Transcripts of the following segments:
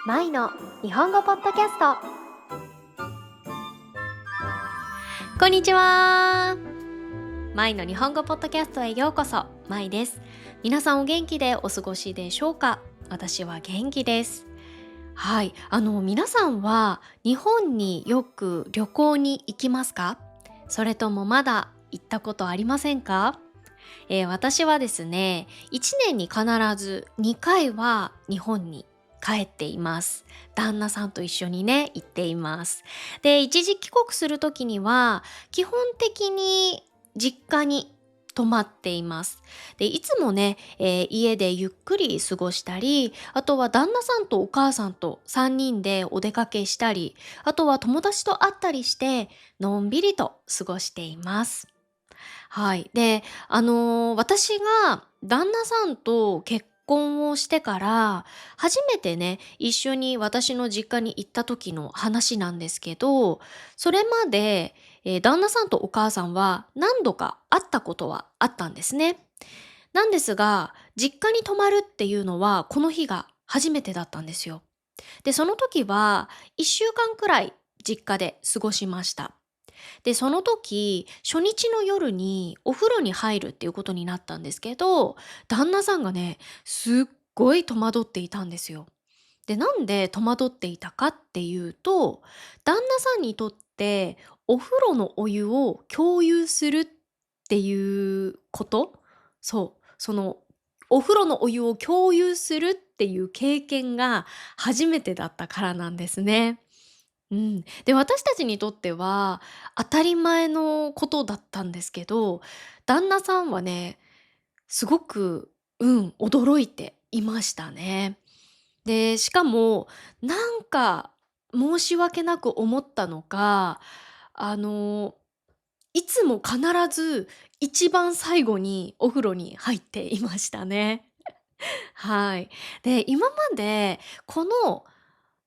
マイの日本語ポッドキャスト。こんにちは。マイの日本語ポッドキャストへようこそ。マイです。皆さんお元気でお過ごしでしょうか？私は元気です。はい、皆さんは日本によく旅行に行きますか？それともまだ行ったことありませんか？私はですね、1年に必ず2回は日本に帰っています。旦那さんと一緒にね、行っています。で、一時帰国するときには、基本的に実家に泊まっています。で、いつもね、家でゆっくり過ごしたり、あとは旦那さんとお母さんと3人でお出かけしたり、あとは友達と会ったりして、のんびりと過ごしています。はい。で、私が旦那さんと結婚をしてから、初めてね、一緒に私の実家に行った時の話なんですけど、それまで、旦那さんとお母さんは何度か会ったことはあったんですね。なんですが、実家に泊まるっていうのは、この日が初めてだったんですよ。で、その時は、1週間くらい実家で過ごしました。で、その時、初日の夜にお風呂に入るっていうことになったんですけど、旦那さんがね、すっごい戸惑っていたんですよ。で、なんで戸惑っていたかっていうと、旦那さんにとってお風呂のお湯を共有するっていうこと、そう、そのお風呂のお湯を共有するっていう経験が初めてだったからなんですね。うん。で、私たちにとっては当たり前のことだったんですけど、旦那さんはね、すごく、驚いていましたね。で、しかも、なんか申し訳なく思ったのか、あの、いつも必ず一番最後にお風呂に入っていましたね。はい。で、今までこの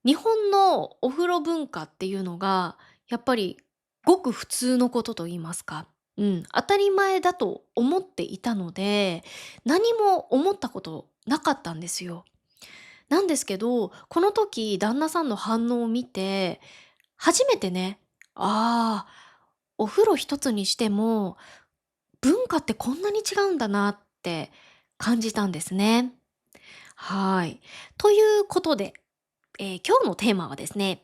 日本のお風呂文化っていうのが、やっぱりごく普通のことと言いますか、当たり前だと思っていたので、何も思ったことなかったんですよ。なんですけど、この時旦那さんの反応を見て、初めてね、ああ、お風呂一つにしても、文化ってこんなに違うんだなって感じたんですね。はい。ということで、今日のテーマはですね、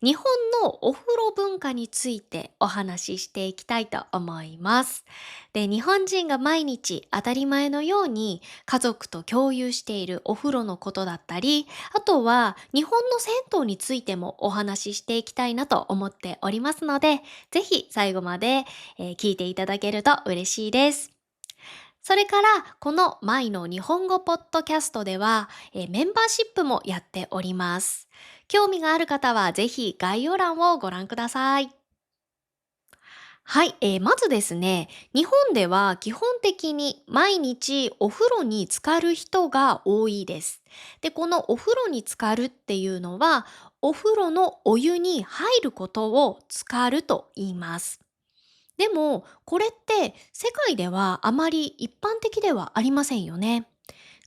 日本のお風呂文化についてお話ししていきたいと思います。で、日本人が毎日当たり前のように家族と共有しているお風呂のことだったり、あとは日本の銭湯についてもお話ししていきたいなと思っておりますので、ぜひ最後まで、聞いていただけると嬉しいです。それから、このマイの日本語ポッドキャストでは、メンバーシップもやっております。興味がある方はぜひ概要欄をご覧ください。はい、まずですね、日本では基本的に毎日お風呂に浸かる人が多いです。で、このお風呂に浸かるっていうのは、お風呂のお湯に入ることを浸かると言います。でも、これって世界ではあまり一般的ではありませんよね。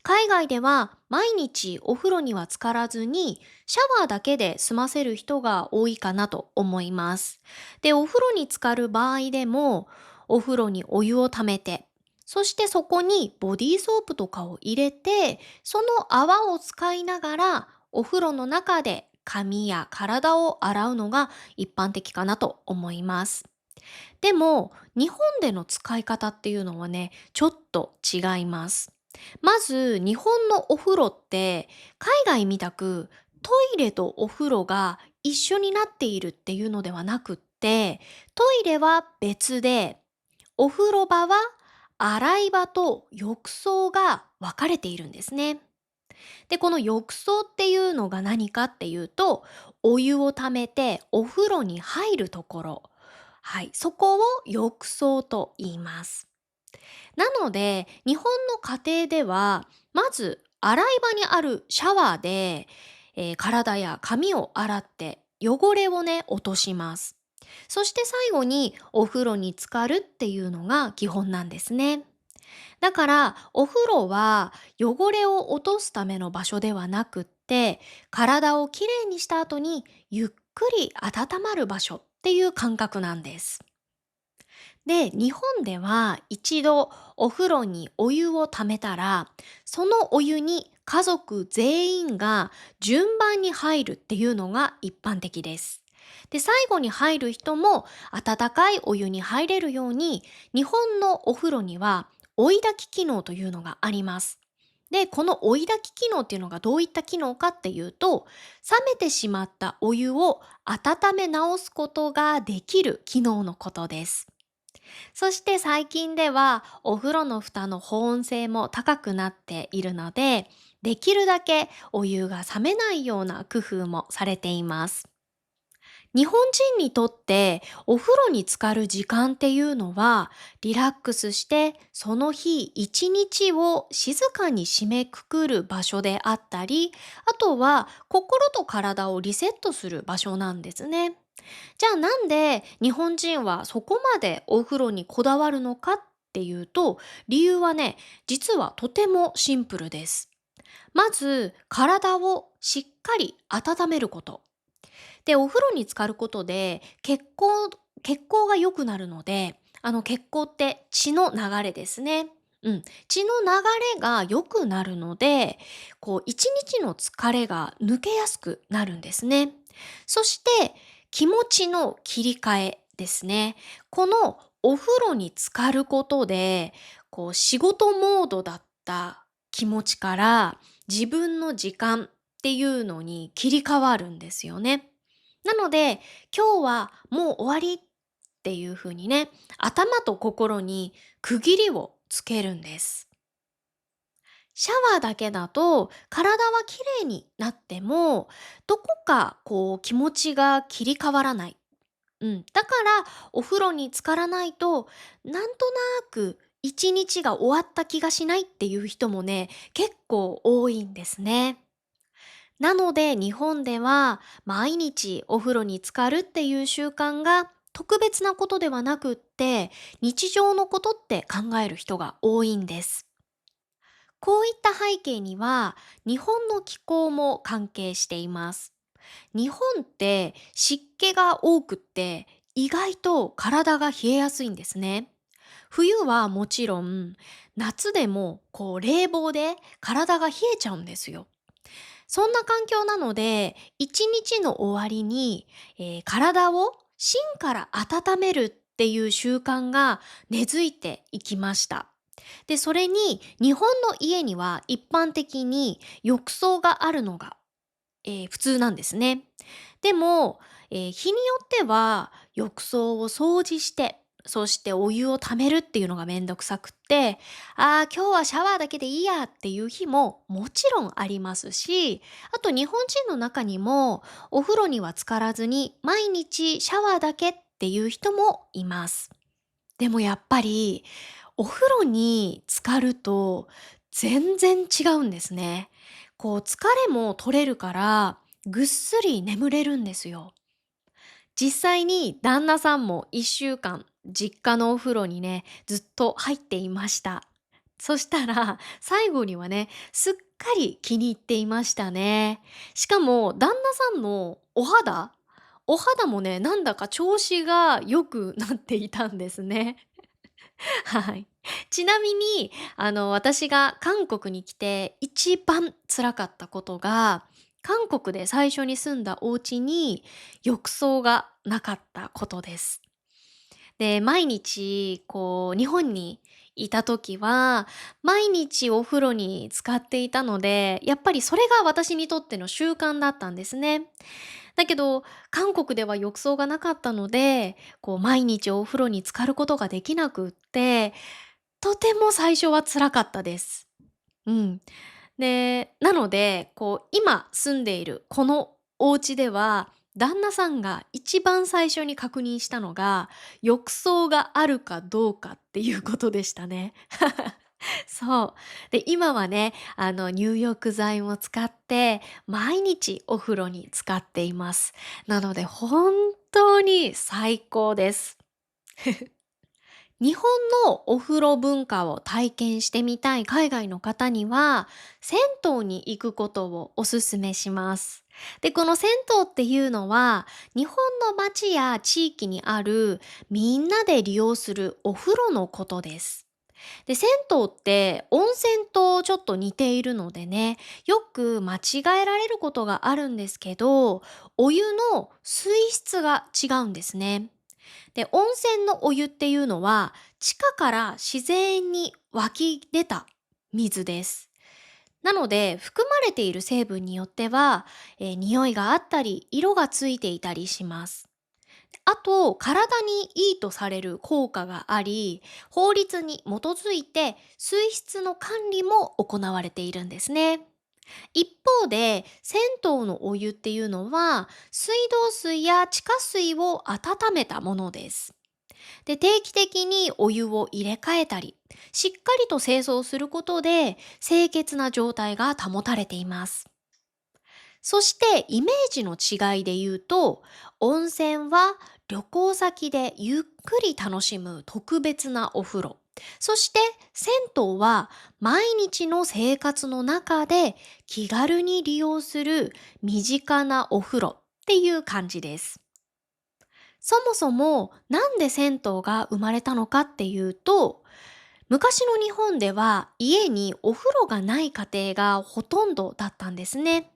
海外では毎日お風呂には浸からずにシャワーだけで済ませる人が多いかなと思います。で、お風呂に浸かる場合でもお風呂にお湯をためて、そしてそこにボディーソープとかを入れて、その泡を使いながらお風呂の中で髪や体を洗うのが一般的かなと思います。でも、日本での使い方っていうのはね、ちょっと違います。まず、日本のお風呂って、海外みたくトイレとお風呂が一緒になっているっていうのではなくって、トイレは別で、お風呂場は洗い場と浴槽が分かれているんですね。で、この浴槽っていうのが何かっていうと、お湯をためてお風呂に入るところ。はい、そこを浴槽と言います。なので、日本の家庭では、まず洗い場にあるシャワーで、体や髪を洗って汚れをね、落とします。そして最後にお風呂に浸かるっていうのが基本なんですね。だからお風呂は汚れを落とすための場所ではなくって、体をきれいにした後にゆっくり温まる場所っていう感覚なんです。で、日本では一度お風呂にお湯をためたら、そのお湯に家族全員が順番に入るっていうのが一般的です。で、最後に入る人も温かいお湯に入れるように、日本のお風呂には追い焚き機能というのがあります。で、この追い焚き機能っていうのがどういった機能かっていうと、冷めてしまったお湯を温め直すことができる機能のことです。そして最近ではお風呂の蓋の保温性も高くなっているので、できるだけお湯が冷めないような工夫もされています。日本人にとってお風呂に浸かる時間っていうのは、リラックスしてその日一日を静かに締めくくる場所であったり、あとは心と体をリセットする場所なんですね。じゃあなんで日本人はそこまでお風呂にこだわるのかっていうと、理由はね、実はとてもシンプルです。まず、体をしっかり温めること。で、お風呂に浸かることで血行が良くなるので、血行って血の流れですね。血の流れが良くなるので、一日の疲れが抜けやすくなるんですね。そして、気持ちの切り替えですね。このお風呂に浸かることで、仕事モードだった気持ちから自分の時間っていうのに切り替わるんですよね。なので、今日はもう終わりっていう風にね、頭と心に区切りをつけるんです。シャワーだけだと体はきれいになっても、どこか気持ちが切り替わらない。だからお風呂に浸からないと、なんとなく一日が終わった気がしないっていう人もね、結構多いんですね。なので日本では毎日お風呂に浸かるっていう習慣が特別なことではなくって、日常のことって考える人が多いんです。こういった背景には日本の気候も関係しています。日本って湿気が多くって意外と体が冷えやすいんですね。冬はもちろん、夏でも冷房で体が冷えちゃうんですよ。そんな環境なので、一日の終わりに、体を芯から温めるっていう習慣が根付いていきました。で、それに日本の家には一般的に浴槽があるのが、普通なんですね。でも、日によっては浴槽を掃除して、そしてお湯をためるっていうのがめんどくさくって、今日はシャワーだけでいいやっていう日ももちろんありますし、あと日本人の中にもお風呂には浸からずに毎日シャワーだけっていう人もいます。でもやっぱりお風呂に浸かると全然違うんですね。疲れも取れるからぐっすり眠れるんですよ。実際に旦那さんも1週間実家のお風呂にね、ずっと入っていました。そしたら最後にはね、すっかり気に入っていましたね。しかも旦那さんのお肌もね、なんだか調子が良くなっていたんですね。はい。ちなみに、私が韓国に来て一番辛かったことが、韓国で最初に住んだお家に浴槽がなかったことです。で、毎日、日本にいた時は、毎日お風呂に浸かっていたので、やっぱりそれが私にとっての習慣だったんですね。だけど、韓国では浴槽がなかったので、毎日お風呂に浸かることができなくって、とても最初は辛かったです。うん。で、なので、今住んでいるこのお家では、旦那さんが一番最初に確認したのが、浴槽があるかどうかっていうことでしたね。そう。で、今はね、入浴剤も使って、毎日お風呂に浸かっています。なので、本当に最高です。日本のお風呂文化を体験してみたい海外の方には、銭湯に行くことをおすすめします。で、この銭湯っていうのは、日本の街や地域にあるみんなで利用するお風呂のことです。で、銭湯って温泉とちょっと似ているのでね、よく間違えられることがあるんですけど、お湯の水質が違うんですね。で、温泉のお湯っていうのは、地下から自然に湧き出た水です。なので、含まれている成分によっては、匂いがあったり、色がついていたりします。あと、体にいいとされる効果があり、法律に基づいて水質の管理も行われているんですね。一方で、銭湯のお湯っていうのは、水道水や地下水を温めたものです。で、定期的にお湯を入れ替えたり、しっかりと清掃することで、清潔な状態が保たれています。そしてイメージの違いで言うと、温泉は旅行先でゆっくり楽しむ特別なお風呂。そして銭湯は毎日の生活の中で気軽に利用する身近なお風呂っていう感じです。そもそもなんで銭湯が生まれたのかっていうと、昔の日本では家にお風呂がない家庭がほとんどだったんですね。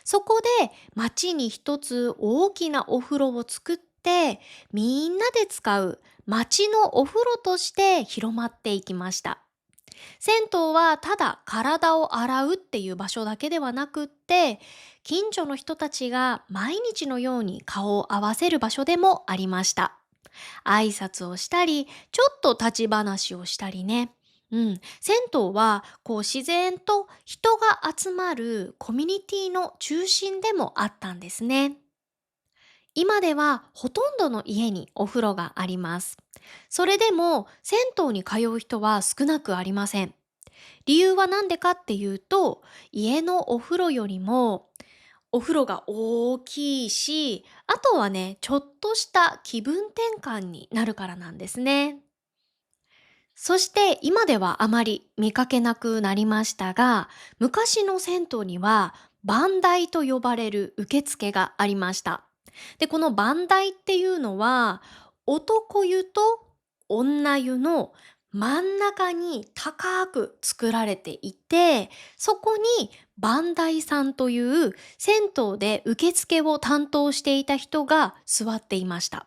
そこで町に一つ大きなお風呂を作って、みんなで使う町のお風呂として広まっていきました。銭湯はただ体を洗うっていう場所だけではなくって、近所の人たちが毎日のように顔を合わせる場所でもありました。挨拶をしたり、ちょっと立ち話をしたりね。銭湯は自然と人が集まるコミュニティの中心でもあったんですね。今ではほとんどの家にお風呂があります。それでも銭湯に通う人は少なくありません。理由は何でかっていうと、家のお風呂よりもお風呂が大きいし、あとはね、ちょっとした気分転換になるからなんですね。そして今ではあまり見かけなくなりましたが、昔の銭湯には番台と呼ばれる受付がありました。で、この番台っていうのは、男湯と女湯の真ん中に高く作られていて、そこに番台さんという銭湯で受付を担当していた人が座っていました。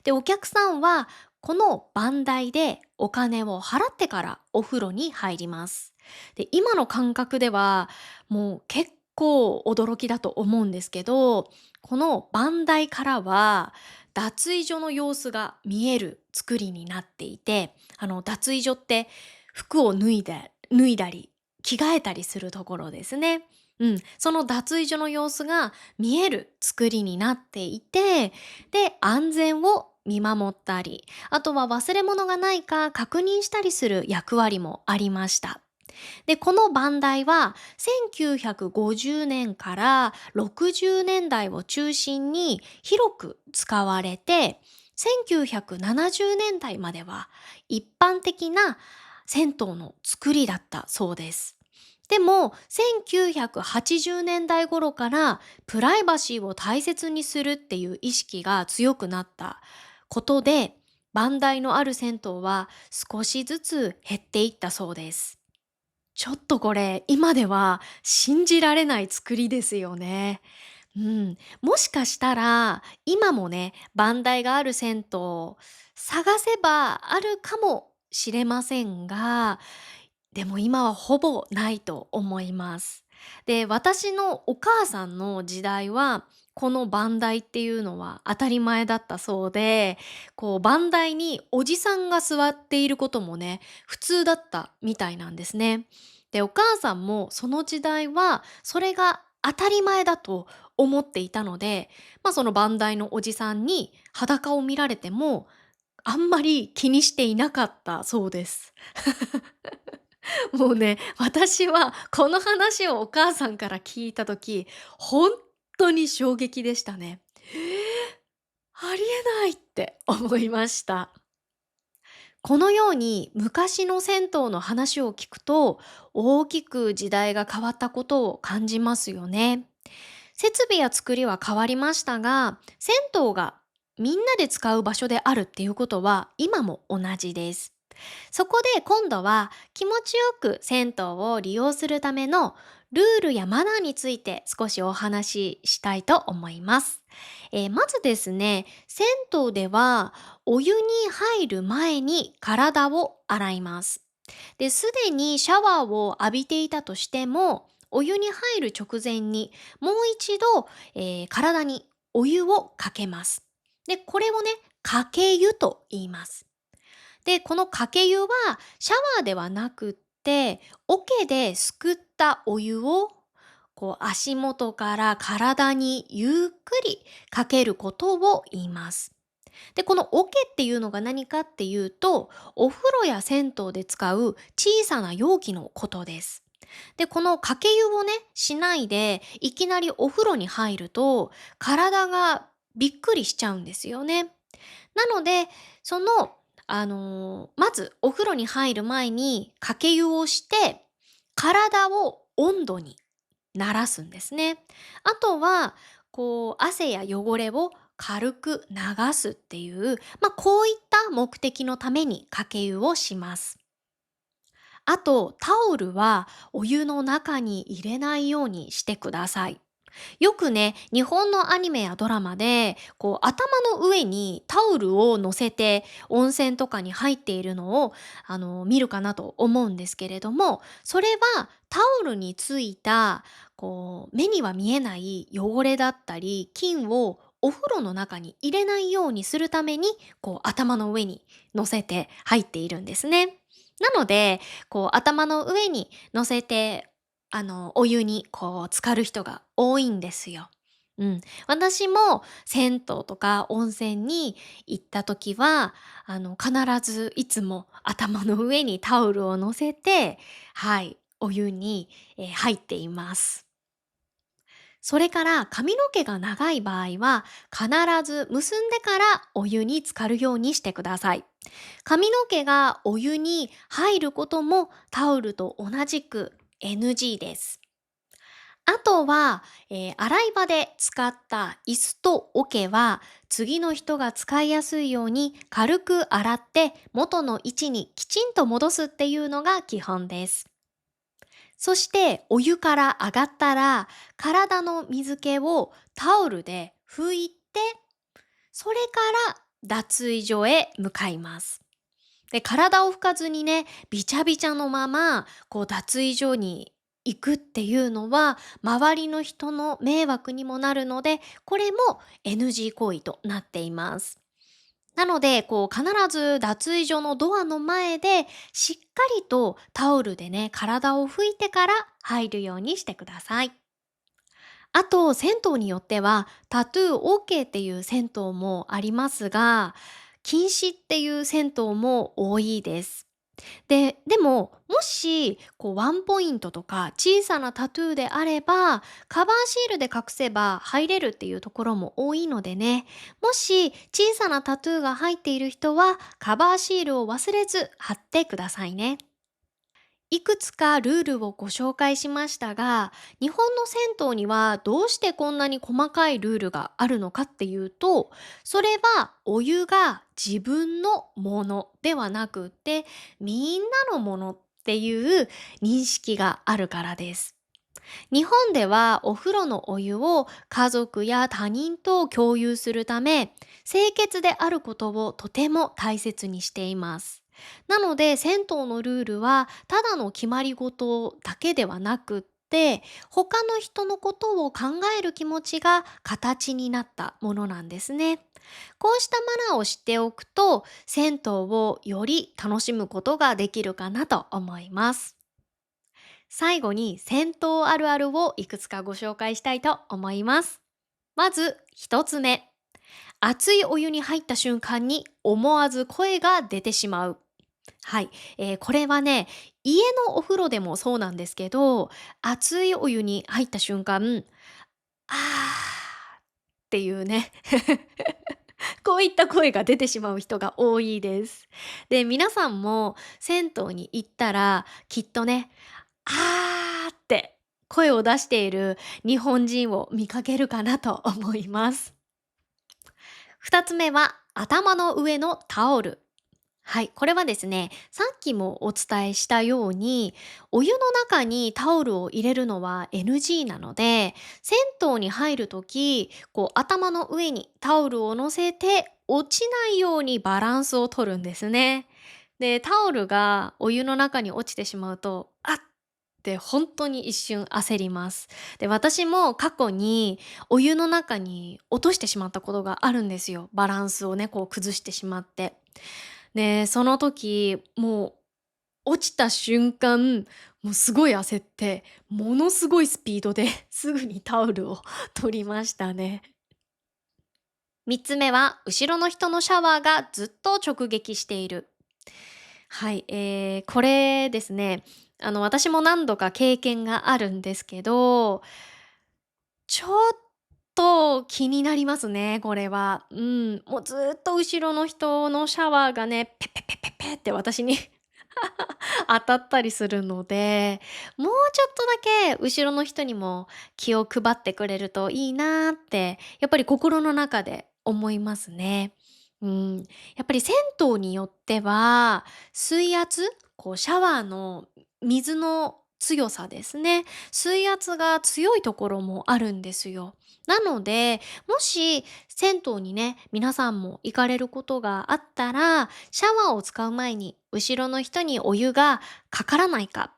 で、お客さんはこの番台でお金を払ってからお風呂に入ります。で、今の感覚ではもう結構驚きだと思うんですけど、この番台からは脱衣所の様子が見える作りになっていて、脱衣所って服を脱いだり着替えたりするところですね。その脱衣所の様子が見える作りになっていて、で、安全を見守ったり、あとは忘れ物がないか確認したりする役割もありました。で、この番台は1950年から60年代を中心に広く使われて、1970年代までは一般的な銭湯の作りだったそうです。でも1980年代頃からプライバシーを大切にするっていう意識が強くなったことで、番台のある銭湯は少しずつ減っていったそうです。ちょっとこれ、今では信じられない作りですよね。もしかしたら、今もね、番台がある銭湯、探せばあるかもしれませんが、でも今はほぼないと思います。で、私のお母さんの時代は、この番台っていうのは当たり前だったそうで、番台におじさんが座っていることもね、普通だったみたいなんですね。で、お母さんもその時代はそれが当たり前だと思っていたので、その番台のおじさんに裸を見られても、あんまり気にしていなかったそうです。もうね、私はこの話をお母さんから聞いた時、本当に衝撃でしたね。ありえないって思いました。このように昔の銭湯の話を聞くと、大きく時代が変わったことを感じますよね。設備や作りは変わりましたが、銭湯がみんなで使う場所であるっていうことは今も同じです。そこで今度は気持ちよく銭湯を利用するためのルールやマナーについて少しお話ししたいと思います。まずですね、銭湯ではお湯に入る前に体を洗います。で、すでにシャワーを浴びていたとしても、お湯に入る直前にもう一度、体にお湯をかけます。で、これをね、かけ湯と言います。で、このかけ湯はシャワーではなくって、桶ですくったお湯を足元から体にゆっくりかけることを言います。で、この桶っていうのが何かっていうと、お風呂や銭湯で使う小さな容器のことです。で、このかけ湯をね、しないで、いきなりお風呂に入ると、体がびっくりしちゃうんですよね。なので、その、まずお風呂に入る前にかけ湯をして、体を温度に慣らすんですね。あとは、汗や汚れを軽く流すっていう、こういった目的のためにかけ湯をします。あと、タオルはお湯の中に入れないようにしてください。よくね、日本のアニメやドラマで、頭の上にタオルを乗せて温泉とかに入っているのを、見るかなと思うんですけれども、それはタオルについた、目には見えない汚れだったり、菌をお風呂の中に入れないようにするために、頭の上に乗せて入っているんですね。なので、頭の上に乗せてお湯に浸かる人が多いんですよ。うん。私も銭湯とか温泉に行った時は、必ずいつも頭の上にタオルを乗せて、はい、お湯に、入っています。それから髪の毛が長い場合は、必ず結んでからお湯に浸かるようにしてください。髪の毛がお湯に入ることもタオルと同じく NG です。あとは、洗い場で使った椅子と桶は、次の人が使いやすいように軽く洗って元の位置にきちんと戻すっていうのが基本です。そしてお湯から上がったら、体の水気をタオルで拭いて、それから脱衣所へ向かいます。で、体を拭かずにね、びちゃびちゃのまま、脱衣所に行くっていうのは、周りの人の迷惑にもなるので、これも NG 行為となっています。なので、必ず脱衣所のドアの前で、しっかりとタオルでね、体を拭いてから入るようにしてください。あと、銭湯によっては、タトゥー OK っていう銭湯もありますが、禁止っていう銭湯も多いです。でも、もし、ワンポイントとか小さなタトゥーであれば、カバーシールで隠せば入れるっていうところも多いのでね、もし小さなタトゥーが入っている人は、カバーシールを忘れず貼ってくださいね。いくつかルールをご紹介しましたが、日本の銭湯にはどうしてこんなに細かいルールがあるのかっていうと、それはお湯が自分のものではなくって、みんなのものっていう認識があるからです。日本ではお風呂のお湯を家族や他人と共有するため、清潔であることをとても大切にしています。なので、銭湯のルールはただの決まり事だけではなくって、他の人のことを考える気持ちが形になったものなんですね。こうしたマナーを知っておくと、銭湯をより楽しむことができるかなと思います。最後に銭湯あるあるをいくつかご紹介したいと思います。まず一つ目。熱いお湯に入った瞬間に思わず声が出てしまう。はい、これはね、家のお風呂でもそうなんですけど、熱いお湯に入った瞬間、あーっていうねこういった声が出てしまう人が多いです。で、皆さんも銭湯に行ったら、きっとね、あーって声を出している日本人を見かけるかなと思います。二つ目は、頭の上のタオル。はい、これはですね、さっきもお伝えしたように、お湯の中にタオルを入れるのは NG なので、銭湯に入るとき、頭の上にタオルを乗せて落ちないようにバランスを取るんですね。で、タオルがお湯の中に落ちてしまうと、あって本当に一瞬焦ります。で、私も過去にお湯の中に落としてしまったことがあるんですよ。バランスをね、崩してしまって。で、その時、もう落ちた瞬間、もうすごい焦って、ものすごいスピードですぐにタオルを取りましたね。3つ目は、後ろの人のシャワーがずっと直撃している。はい、これですね、私も何度か経験があるんですけど、ちょっと気になりますね、これは。うん、もうずっと後ろの人のシャワーがね、ペッペッペッペッペッって私に当たったりするので、もうちょっとだけ後ろの人にも気を配ってくれるといいなって、やっぱり心の中で思いますね。うん、やっぱり銭湯によっては、水圧、シャワーの水の強さですね。水圧が強いところもあるんですよ。なので、もし銭湯にね、皆さんも行かれることがあったら、シャワーを使う前に後ろの人にお湯がかからないかっ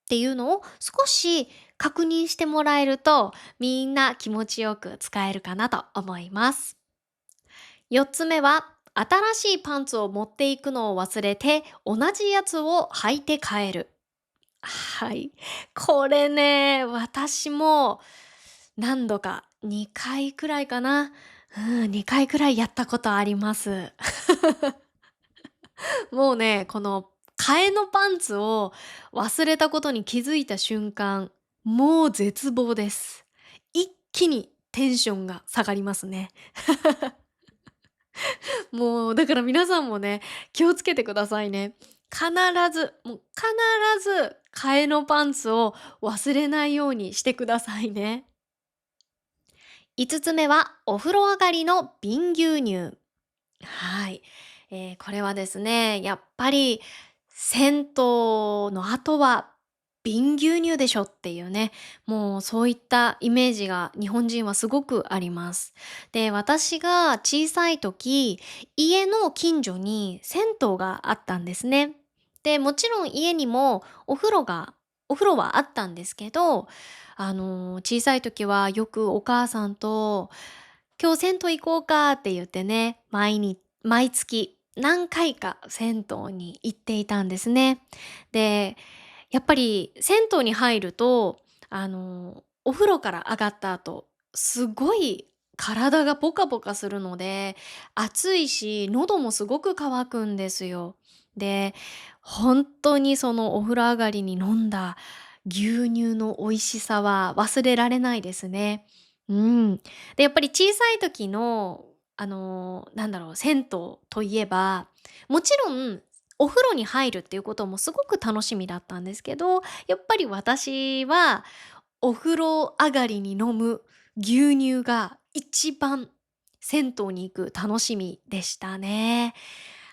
ていうのを少し確認してもらえると、みんな気持ちよく使えるかなと思います。4つ目は、新しいパンツを持っていくのを忘れて、同じやつを履いて帰る。はい。これね、私も何度か2回くらいかな。2回くらいやったことあります。もうね、この替えのパンツを忘れたことに気づいた瞬間、もう絶望です。一気にテンションが下がりますね。もうだから皆さんもね、気をつけてくださいね。必必ず替えのパンツを忘れないようにしてくださいね。5つ目は、お風呂上がりの瓶牛乳。はい。これはですね、やっぱり銭湯の後は瓶牛乳でしょっていうね、もうそういったイメージが日本人はすごくあります。で、私が小さい時、家の近所に銭湯があったんですね。で、もちろん家にもお風呂はあったんですけど、小さい時はよくお母さんと今日銭湯行こうかって言ってね、毎月何回か銭湯に行っていたんですね。で、やっぱり銭湯に入ると、お風呂から上がった後、すごい体がポカポカするので、暑いし、喉もすごく渇くんですよ。で、本当にそのお風呂上がりに飲んだ牛乳の美味しさは忘れられないですね。うん。で、やっぱり小さい時の、銭湯といえば、もちろんお風呂に入るっていうこともすごく楽しみだったんですけど、やっぱり私はお風呂上がりに飲む牛乳が一番銭湯に行く楽しみでしたね。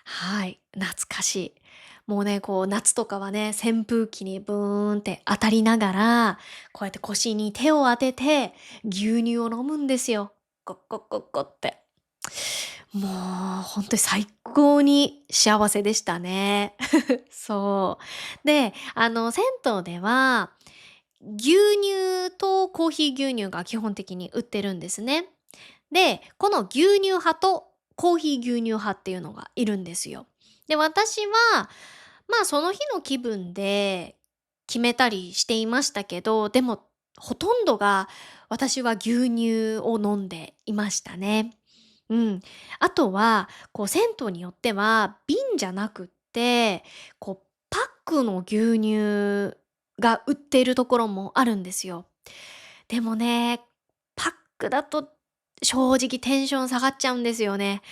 はい、懐かしい。もうね、夏とかはね、扇風機にブーンって当たりながら、こうやって腰に手を当てて牛乳を飲むんですよ。ゴッゴッゴッゴって。もう本当に最高に幸せでしたね。そう。で、銭湯では、牛乳とコーヒー牛乳が基本的に売ってるんですね。で、この牛乳派とコーヒー牛乳派っていうのがいるんですよ。で、私は、その日の気分で決めたりしていましたけど、でもほとんどが私は牛乳を飲んでいましたね。うん。あとは、銭湯によっては瓶じゃなくって、パックの牛乳が売っているところもあるんですよ。でもね、パックだと正直テンション下がっちゃうんですよね。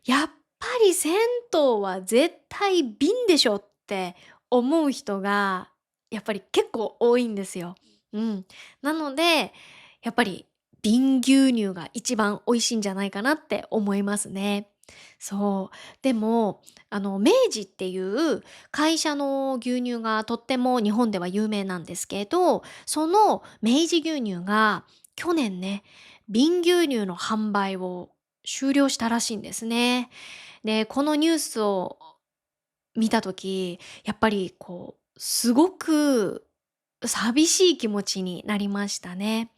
やっぱり銭湯は絶対瓶でしょって思う人がやっぱり結構多いんですよ。うん。なので、やっぱり瓶牛乳が一番美味しいんじゃないかなって思いますね。そう。でも、明治っていう会社の牛乳がとっても日本では有名なんですけど、その明治牛乳が去年ね、瓶牛乳の販売を終了したらしいんですね。で、このニュースを見た時、やっぱりすごく寂しい気持ちになりましたね。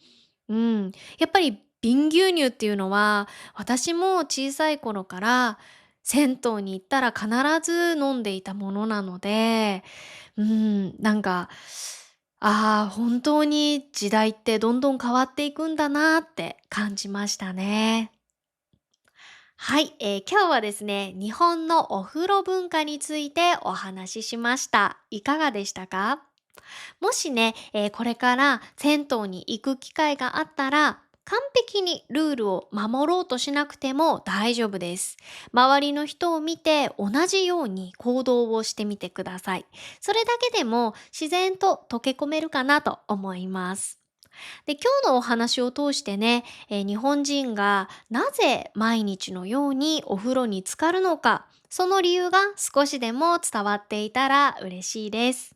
うん。やっぱり瓶牛乳っていうのは、私も小さい頃から銭湯に行ったら必ず飲んでいたものなので、なんか、ああ、本当に時代ってどんどん変わっていくんだなって感じましたね。はい、今日はですね、日本のお風呂文化についてお話ししました。いかがでしたか？もしね、これから銭湯に行く機会があったら、完璧にルールを守ろうとしなくても大丈夫です。周りの人を見て同じように行動をしてみてください。それだけでも自然と溶け込めるかなと思います。で、今日のお話を通してね、日本人がなぜ毎日のようにお風呂に浸かるのか、その理由が少しでも伝わっていたら嬉しいです。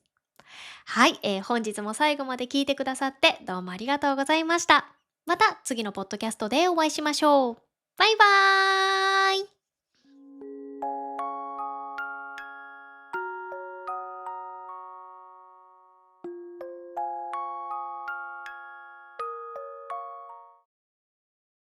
はい、本日も最後まで聞いてくださってどうもありがとうございました。また次のポッドキャストでお会いしましょう。バイバーイ。